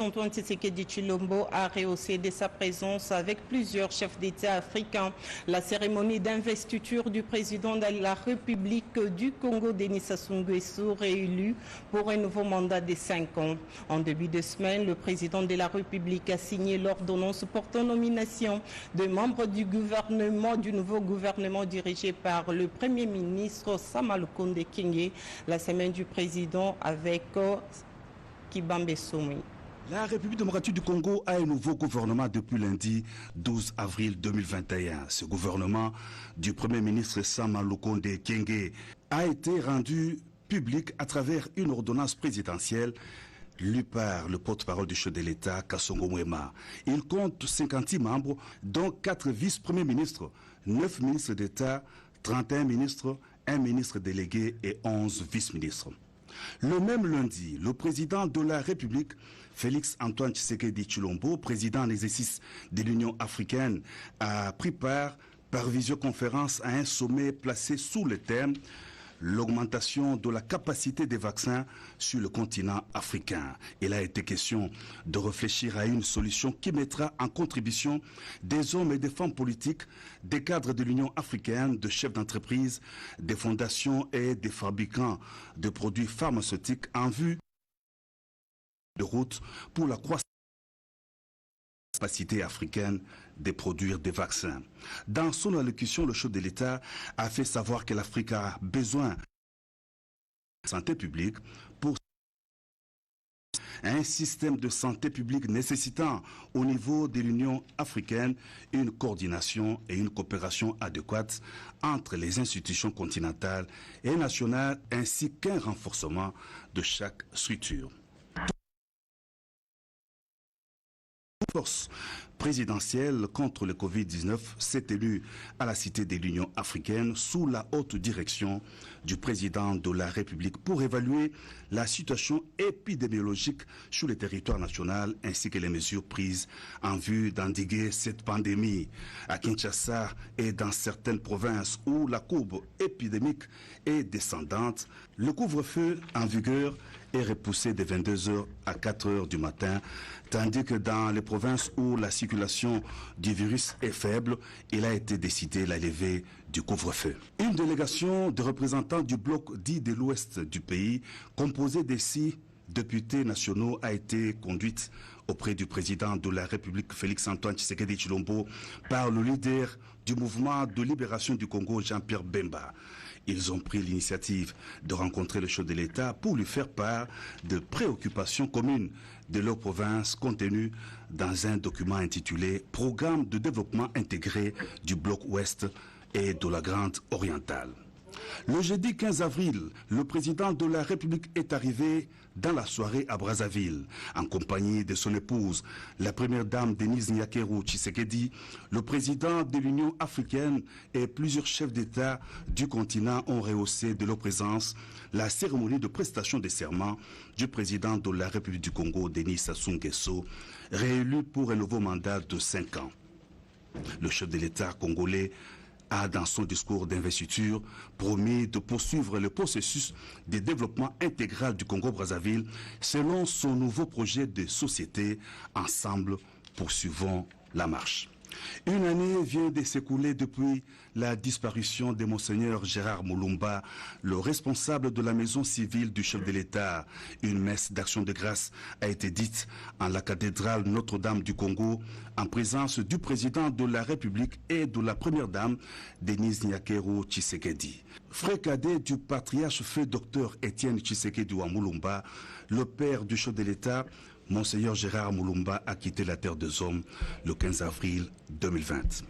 Antoine Tshisekedi Tshilombo a rehaussé de sa présence avec plusieurs chefs d'État africains la cérémonie d'investiture du président de la République du Congo, Denis Sassou Nguesso, réélu pour un nouveau mandat de 5 ans. En début de semaine, le président de la République a signé l'ordonnance portant nomination de membres du nouveau gouvernement dirigé par le Premier ministre Sama Lukonde Kyenge, la semaine du président avec Kibambe Soumi. La République démocratique du Congo a un nouveau gouvernement depuis lundi 12 avril 2021. Ce gouvernement du Premier ministre Sama Lukonde Kyenge a été rendu public à travers une ordonnance présidentielle lue par le porte-parole du chef de l'État, Kasongo Mwema. Il compte 56 membres, dont 4 vice-premiers ministres, 9 ministres d'État, 31 ministres, 1 ministre délégué et 11 vice-ministres. Le même lundi, le président de la République, Félix Antoine Tshisekedi Tshilombo, président en exercice de l'Union africaine, a pris part par visioconférence à un sommet placé sous le thème « L'augmentation de la capacité des vaccins sur le continent africain ». Il a été question de réfléchir à une solution qui mettra en contribution des hommes et des femmes politiques, des cadres de l'Union africaine, de chefs d'entreprise, des fondations et des fabricants de produits pharmaceutiques en vue de route pour la croissance de la capacité africaine de produire des vaccins. Dans son allocution, le chef de l'État a fait savoir que l'Afrique a besoin de santé publique pour un système de santé publique nécessitant au niveau de l'Union africaine une coordination et une coopération adéquate entre les institutions continentales et nationales ainsi qu'un renforcement de chaque structure. Force présidentielle contre le Covid-19 s'est élue à la Cité de l'Union africaine sous la haute direction du président de la République pour évaluer la situation épidémiologique sur le territoire national ainsi que les mesures prises en vue d'endiguer cette pandémie. À Kinshasa et dans certaines provinces où la courbe épidémique est descendante, le couvre-feu en vigueur est repoussé de 22h à 4h du matin, tandis que dans les provinces où la circulation du virus est faible, il a été décidé la levée du couvre-feu. Une délégation de représentants du bloc dit de l'ouest du pays, composée de 6 députés nationaux, a été conduite auprès du président de la République, Félix Antoine Tshisekedi Tshilombo, par le leader du mouvement de libération du Congo, Jean-Pierre Bemba. Ils ont pris l'initiative de rencontrer le chef de l'État pour lui faire part de préoccupations communes de leur province contenues dans un document intitulé « Programme de développement intégré du bloc ouest et de la Grande Orientale ». Le jeudi 15 avril, le président de la République est arrivé dans la soirée à Brazzaville, en compagnie de son épouse, la première dame Denise Nyakeru Tshisekedi, le président de l'Union africaine et plusieurs chefs d'État du continent ont rehaussé de leur présence la cérémonie de prestation de serment du président de la République du Congo, Denis Sassou Nguesso, réélu pour un nouveau mandat de 5 ans. Le chef de l'État congolais a, dans son discours d'investiture, promis de poursuivre le processus de développement intégral du Congo-Brazzaville selon son nouveau projet de société. Ensemble, poursuivons la marche. Une année vient de s'écouler depuis la disparition de Monseigneur Gérard Moulumba, le responsable de la maison civile du chef de l'État. Une messe d'action de grâce a été dite en la cathédrale Notre-Dame du Congo en présence du président de la République et de la première dame Denise Nyakeru Tshisekedi. Frère cadet du patriarche fait docteur Étienne Tshisekedi wa Moulumba, le père du chef de l'État, Monseigneur Gérard Moulumba a quitté la terre des hommes le 15 avril 2020.